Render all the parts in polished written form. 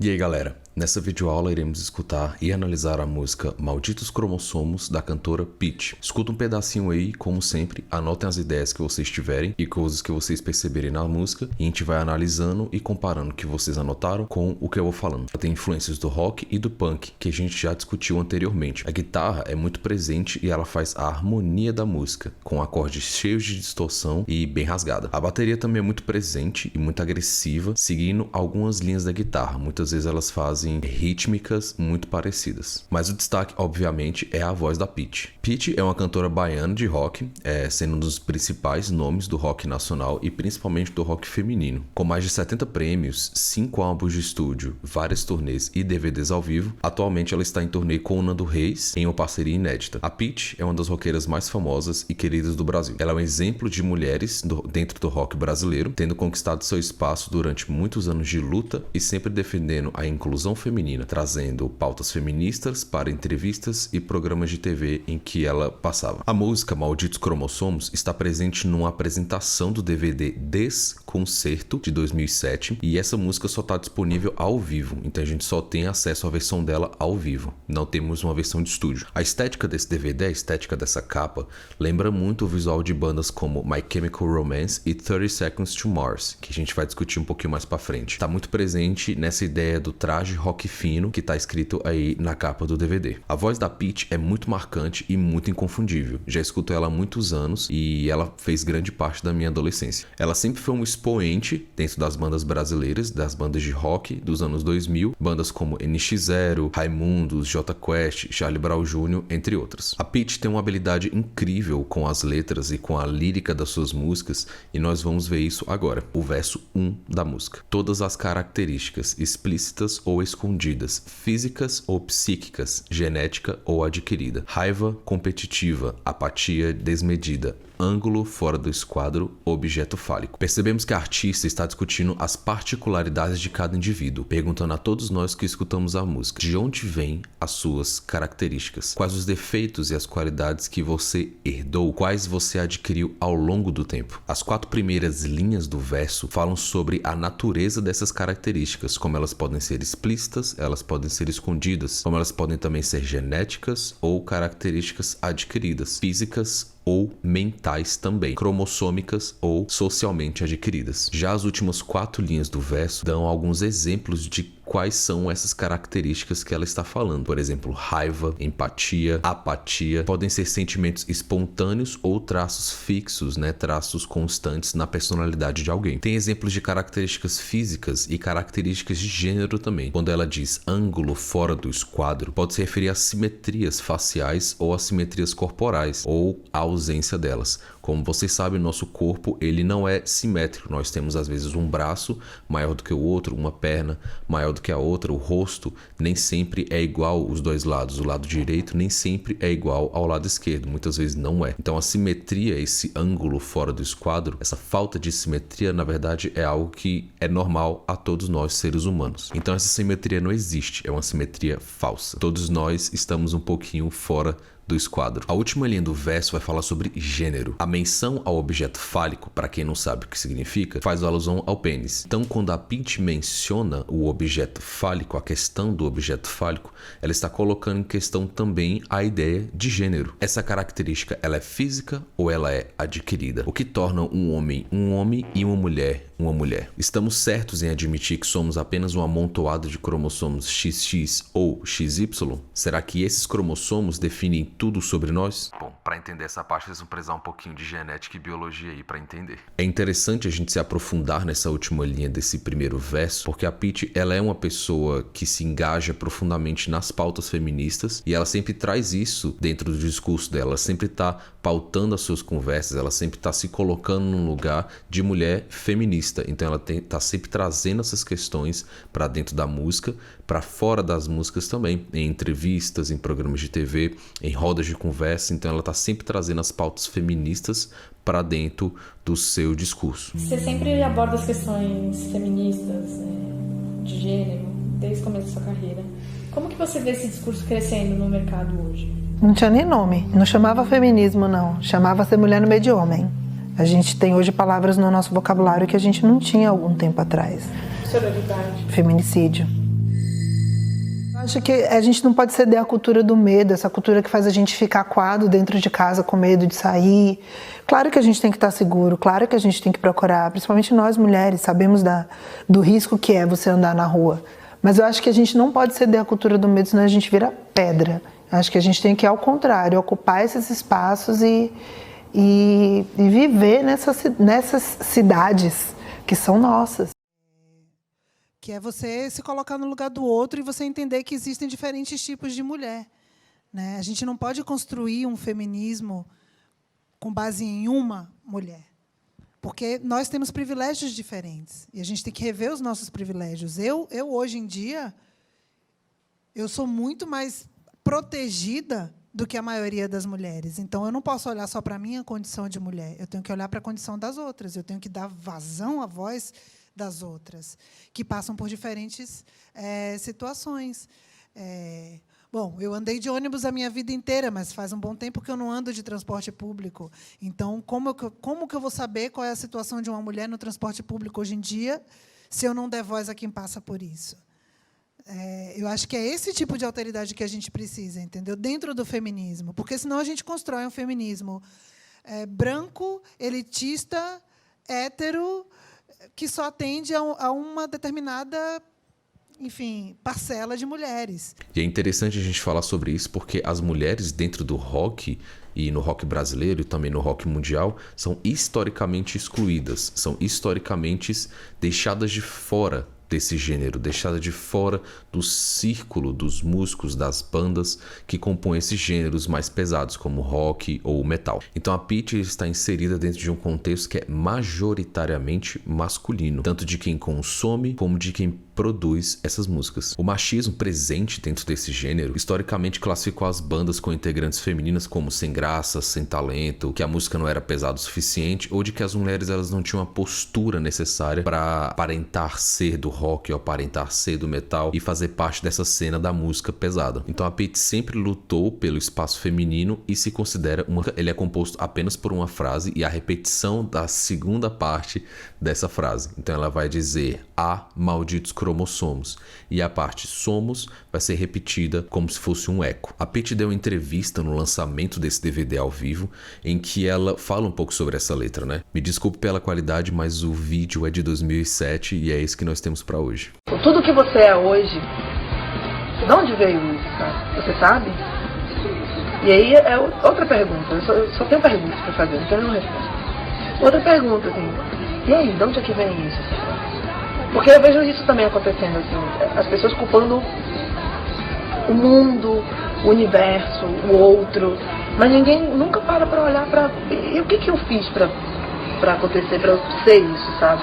E aí galera, nessa videoaula iremos escutar e analisar a música Malditos Cromossomos da cantora Pitty. Escuta um pedacinho aí, como sempre, anotem as ideias que vocês tiverem e coisas que vocês perceberem na música e a gente vai analisando e comparando o que vocês anotaram com o que eu vou falando. Tem influências do rock e do punk que a gente já discutiu anteriormente. A guitarra é muito presente e ela faz a harmonia da música, com acordes cheios de distorção e bem rasgada. A bateria também é muito presente e muito agressiva, seguindo algumas linhas da guitarra. Muitas vezes elas fazem rítmicas muito parecidas. Mas o destaque, obviamente, é a voz da Pitty. Pitty é uma cantora baiana de rock, sendo um dos principais nomes do rock nacional e principalmente do rock feminino. Com mais de 70 prêmios, 5 álbuns de estúdio, várias turnês e DVDs ao vivo, atualmente ela está em turnê com o Nando Reis em uma parceria inédita. A Pitty é uma das roqueiras mais famosas e queridas do Brasil. Ela é um exemplo de mulheres dentro do rock brasileiro, tendo conquistado seu espaço durante muitos anos de luta e sempre defendendo a inclusão feminina, trazendo pautas feministas para entrevistas e programas de TV em que ela passava. A música Malditos Cromossomos está presente numa apresentação do DVD Desconcerto de 2007 e essa música só está disponível ao vivo, então a gente só tem acesso à versão dela ao vivo, não temos uma versão de estúdio. A estética desse DVD, a estética dessa capa, lembra muito o visual de bandas como My Chemical Romance e 30 Seconds to Mars, que a gente vai discutir um pouquinho mais pra frente. Está muito presente nessa ideia do traje rock fino que está escrito aí na capa do DVD. A voz da Pitty é muito marcante e muito inconfundível. Já escuto ela há muitos anos e ela fez grande parte da minha adolescência. Ela sempre foi um expoente dentro das bandas brasileiras, das bandas de rock dos anos 2000, bandas como NX Zero, Raimundos, Jota Quest, Charlie Brown Jr., entre outras. A Pitty tem uma habilidade incrível com as letras e com a lírica das suas músicas e nós vamos ver isso agora. O verso 1 da música. Todas as características explícitas ou escondidas, físicas ou psíquicas, genética ou adquirida, raiva competitiva, apatia desmedida, ângulo fora do esquadro, objeto fálico. Percebemos que a artista está discutindo as particularidades de cada indivíduo, perguntando a todos nós que escutamos a música, de onde vêm as suas características, quais os defeitos e as qualidades que você herdou, quais você adquiriu ao longo do tempo. As 4 primeiras linhas do verso falam sobre a natureza dessas características, como elas podem ser explícitas, elas podem ser escondidas, como elas podem também ser genéticas ou características adquiridas, físicas ou mentais também, cromossômicas ou socialmente adquiridas. Já as últimas 4 linhas do verso dão alguns exemplos de quais são essas características que ela está falando. Por exemplo, raiva, empatia, apatia, podem ser sentimentos espontâneos ou traços fixos, traços constantes na personalidade de alguém. Tem exemplos de características físicas e características de gênero também. Quando ela diz ângulo fora do esquadro, pode se referir a simetrias faciais ou assimetrias corporais, ou a ausência delas. Como vocês sabem, nosso corpo ele não é simétrico. Nós temos às vezes um braço maior do que o outro, uma perna maior do que a outra, o rosto nem sempre é igual os dois lados. O lado direito nem sempre é igual ao lado esquerdo, muitas vezes não é. Então a simetria, esse ângulo fora do esquadro, essa falta de simetria, na verdade é algo que é normal a todos nós seres humanos. Então essa simetria não existe, é uma simetria falsa. Todos nós estamos um pouquinho fora do esquadro. A última linha do verso vai falar sobre gênero. A menção ao objeto fálico, para quem não sabe o que significa, faz alusão ao pênis. Então, quando a Pitty menciona o objeto fálico, a questão do objeto fálico, ela está colocando em questão também a ideia de gênero. Essa característica, ela é física ou ela é adquirida? O que torna um homem e uma mulher uma mulher? Estamos certos em admitir que somos apenas um amontoado de cromossomos XX ou XY? Será que esses cromossomos definem tudo sobre nós? Bom, para entender essa parte, vocês vão precisar um pouquinho de genética e biologia aí para entender. É interessante a gente se aprofundar nessa última linha desse primeiro verso, porque a Pitty, ela é uma pessoa que se engaja profundamente nas pautas feministas e ela sempre traz isso dentro do discurso dela. Ela sempre está pautando as suas conversas, ela sempre está se colocando num lugar de mulher feminista. Então ela está sempre trazendo essas questões para dentro da música, para fora das músicas também, em entrevistas, em programas de TV, em rodas de conversa. Então ela está sempre trazendo as pautas feministas para dentro do seu discurso. Você sempre aborda as questões feministas, de gênero, desde o começo da sua carreira. Como que você vê esse discurso crescendo no mercado hoje? Não tinha nem nome, não chamava feminismo não, chamava ser mulher no meio de homem. A gente tem hoje palavras no nosso vocabulário que a gente não tinha há algum tempo atrás. Sororidade. Feminicídio. Acho que a gente não pode ceder à cultura do medo, essa cultura que faz a gente ficar acuado dentro de casa com medo de sair. Claro que a gente tem que estar seguro, claro que a gente tem que procurar, principalmente nós mulheres, sabemos do risco que é você andar na rua. Mas eu acho que a gente não pode ceder à cultura do medo, senão a gente vira pedra. Eu acho que a gente tem que, ao contrário, ocupar esses espaços e viver nessas cidades que são nossas. Que é você se colocar no lugar do outro e você entender que existem diferentes tipos de mulher, né? A gente não pode construir um feminismo com base em uma mulher, porque nós temos privilégios diferentes e a gente tem que rever os nossos privilégios. Eu hoje em dia, eu sou muito mais protegida do que a maioria das mulheres. Então, eu não posso olhar só para a minha condição de mulher, eu tenho que olhar para a condição das outras, eu tenho que dar vazão à voz das outras, que passam por diferentes situações. Bom, eu andei de ônibus a minha vida inteira, mas faz um bom tempo que eu não ando de transporte público. Então, como que eu vou saber qual é a situação de uma mulher no transporte público hoje em dia, se eu não der voz a quem passa por isso? Eu acho que é esse tipo de alteridade que a gente precisa, entendeu? Dentro do feminismo, porque senão a gente constrói um feminismo branco, elitista, hétero, que só atende a uma determinada, enfim, parcela de mulheres. E é interessante a gente falar sobre isso porque as mulheres dentro do rock, e no rock brasileiro e também no rock mundial, são historicamente excluídas, são historicamente deixadas de fora desse gênero, deixada de fora do círculo dos músicos das bandas que compõem esses gêneros mais pesados, como rock ou metal. Então a Pitty está inserida dentro de um contexto que é majoritariamente masculino, tanto de quem consome como de quem produz essas músicas. O machismo presente dentro desse gênero historicamente classificou as bandas com integrantes femininas como sem graça, sem talento, que a música não era pesada o suficiente, ou de que as mulheres elas não tinham a postura necessária para aparentar ser do rock ou aparentar ser do metal e fazer parte dessa cena da música pesada. Então a Pitty sempre lutou pelo espaço feminino e se considera ele é composto apenas por uma frase e a repetição da segunda parte dessa frase. Então ela vai dizer malditos cromossomos, e a parte somos vai ser repetida como se fosse um eco. A Pitty deu uma entrevista no lançamento desse DVD ao vivo em que ela fala um pouco sobre essa letra, né? Me desculpe pela qualidade, mas o vídeo é de 2007 e é esse que nós temos para hoje. Tudo que você é hoje, de onde veio isso, sabe? Você sabe? E aí é outra pergunta, eu só tenho perguntas para fazer, não tenho nenhuma resposta. Outra pergunta, assim, e aí, de onde é que vem isso? Porque eu vejo isso também acontecendo, assim, as pessoas culpando o mundo, o universo, o outro, mas ninguém nunca para olhar para e o que eu fiz para acontecer, para eu ser isso, sabe?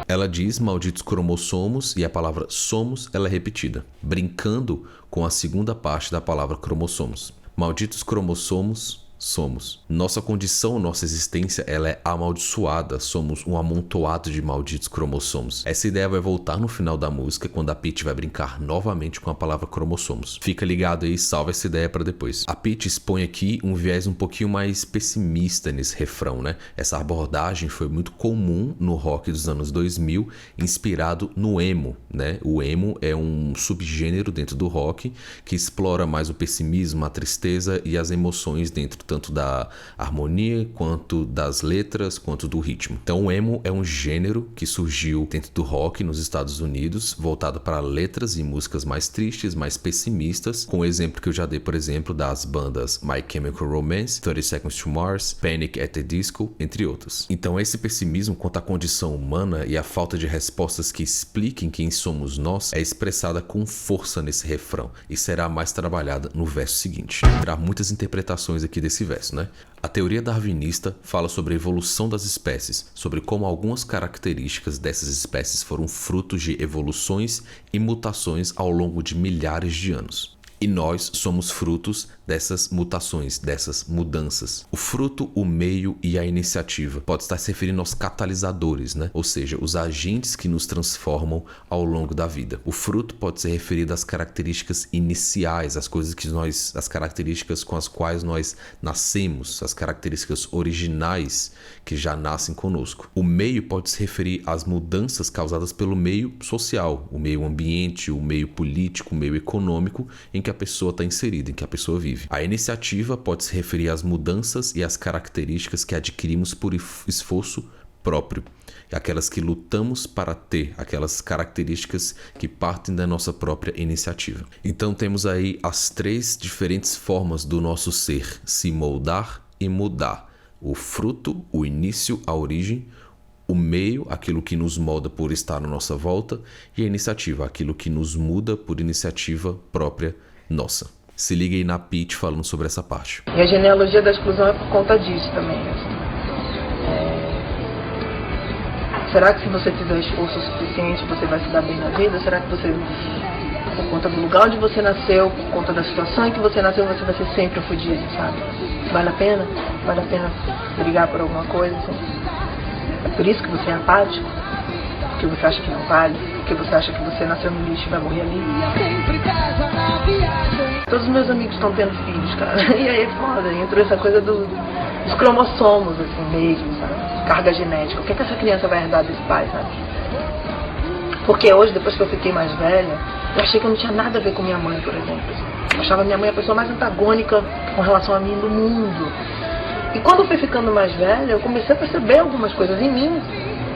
Ela diz malditos cromossomos e a palavra somos ela é repetida, brincando com a segunda parte da palavra cromossomos. Malditos cromossomos somos. Nossa condição, nossa existência, ela é amaldiçoada. Somos um amontoado de malditos cromossomos. Essa ideia vai voltar no final da música, quando a Pitty vai brincar novamente com a palavra cromossomos. Fica ligado aí, salva essa ideia para depois. A Pitty expõe aqui um viés um pouquinho mais pessimista nesse refrão, né? Essa abordagem foi muito comum no rock dos anos 2000, inspirado no emo, né? O emo é um subgênero dentro do rock que explora mais o pessimismo, a tristeza e as emoções dentro tanto da harmonia, quanto das letras, quanto do ritmo. Então o emo é um gênero que surgiu dentro do rock nos Estados Unidos, voltado para letras e músicas mais tristes, mais pessimistas, com o exemplo que eu já dei, por exemplo, das bandas My Chemical Romance, 30 Seconds to Mars, Panic! At the Disco, entre outros. Então esse pessimismo quanto à condição humana e a falta de respostas que expliquem quem somos nós é expressada com força nesse refrão e será mais trabalhada no verso seguinte. Terá muitas interpretações aqui desse verso, né? A teoria darwinista fala sobre a evolução das espécies, sobre como algumas características dessas espécies foram frutos de evoluções e mutações ao longo de milhares de anos. E nós somos frutos dessas mutações, dessas mudanças. O fruto, o meio e a iniciativa pode estar se referindo aos catalisadores, né? Ou seja, os agentes que nos transformam ao longo da vida. O fruto pode ser referido às características iniciais, as características com as quais nós nascemos, as características originais que já nascem conosco. O meio pode se referir às mudanças causadas pelo meio social, o meio ambiente, o meio político, o meio econômico em que a pessoa está inserida, em que a pessoa vive. A iniciativa pode se referir às mudanças e às características que adquirimos por esforço próprio, aquelas que lutamos para ter, aquelas características que partem da nossa própria iniciativa. Então temos aí as 3 diferentes formas do nosso ser se moldar e mudar: o fruto, o início, a origem; o meio, aquilo que nos molda por estar à nossa volta; e a iniciativa, aquilo que nos muda por iniciativa própria nossa. Se liga aí na Pitty falando sobre essa parte. E a genealogia da exclusão é por conta disso também. Assim. Será que se você fizer esforço suficiente você vai se dar bem na vida? Será que você, por conta do lugar onde você nasceu, por conta da situação em que você nasceu, você vai ser sempre fudido, sabe? Vale a pena? Vale a pena brigar por alguma coisa? Assim? É por isso que você é apático? Porque você acha que não vale? Porque você acha que você nasceu no lixo e vai morrer ali? Todos os meus amigos estão tendo filhos, cara. E aí é foda, entrou essa coisa dos cromossomos, assim mesmo, sabe? Carga genética. O que é que essa criança vai herdar desse pai, sabe? Porque hoje, depois que eu fiquei mais velha, eu achei que eu não tinha nada a ver com minha mãe, por exemplo. Eu achava minha mãe a pessoa mais antagônica com relação a mim do mundo. E quando eu fui ficando mais velha, eu comecei a perceber algumas coisas em mim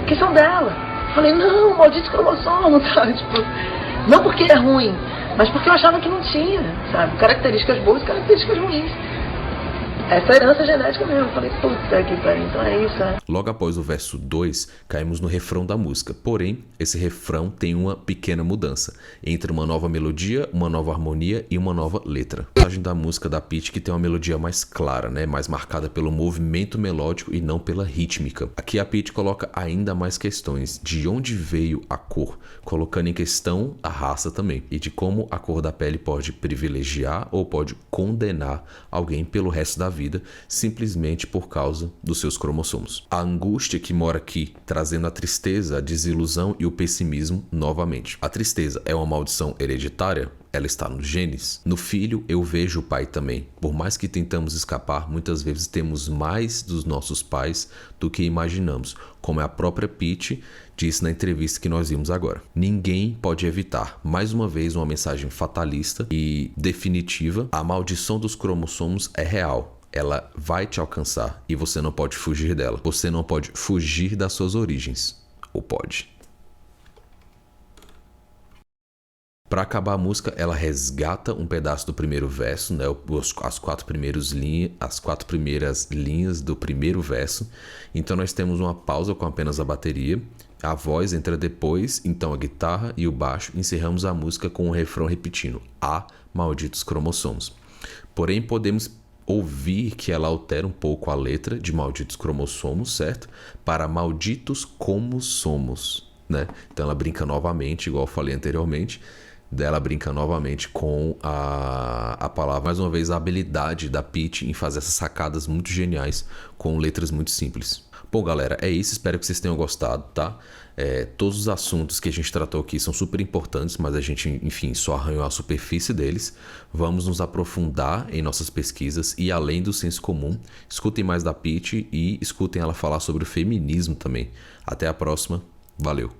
que são dela. Falei, não, maldito cromossomo, sabe? Tipo, não porque é ruim, mas porque eu achava que não tinha, sabe? Características boas e características ruins. Essa herança genética mesmo. Eu falei, puta que pariu, então é isso, né? Logo após o verso 2, caímos no refrão da música. Porém, esse refrão tem uma pequena mudança. Entra uma nova melodia, uma nova harmonia e uma nova letra. A passagem da música da Pitty que tem uma melodia mais clara, né? Mais marcada pelo movimento melódico e não pela rítmica. Aqui a Pitty coloca ainda mais questões. De onde veio a cor? Colocando em questão a raça também. E de como a cor da pele pode privilegiar ou pode condenar alguém pelo resto da vida, simplesmente por causa dos seus cromossomos. A angústia que mora aqui, trazendo a tristeza, a desilusão e o pessimismo novamente. A tristeza é uma maldição hereditária? Ela está nos genes. No filho, eu vejo o pai também. Por mais que tentamos escapar, muitas vezes temos mais dos nossos pais do que imaginamos, como a própria Pitty disse na entrevista que nós vimos agora. Ninguém pode evitar, mais uma vez, uma mensagem fatalista e definitiva. A maldição dos cromossomos é real. Ela vai te alcançar e você não pode fugir dela. Você não pode fugir das suas origens. Ou pode? Para acabar a música, ela resgata um pedaço do primeiro verso, né? As quatro primeiras linhas do primeiro verso. Então nós temos uma pausa com apenas a bateria. A voz entra depois, então a guitarra e o baixo. Encerramos a música com o refrão repetindo: "Ah, malditos cromossomos". Porém, podemos ouvir que ela altera um pouco a letra de malditos cromossomos, certo? Para malditos como somos, né? Então ela brinca novamente, igual eu falei anteriormente. Ela brinca novamente com a palavra. Mais uma vez, a habilidade da Pitty em fazer essas sacadas muito geniais com letras muito simples. Bom, galera, é isso. Espero que vocês tenham gostado, tá? Todos os assuntos que a gente tratou aqui são super importantes, mas a gente, enfim, só arranhou a superfície deles. Vamos nos aprofundar em nossas pesquisas e além do senso comum. Escutem mais da Pitty e escutem ela falar sobre o feminismo também. Até a próxima. Valeu!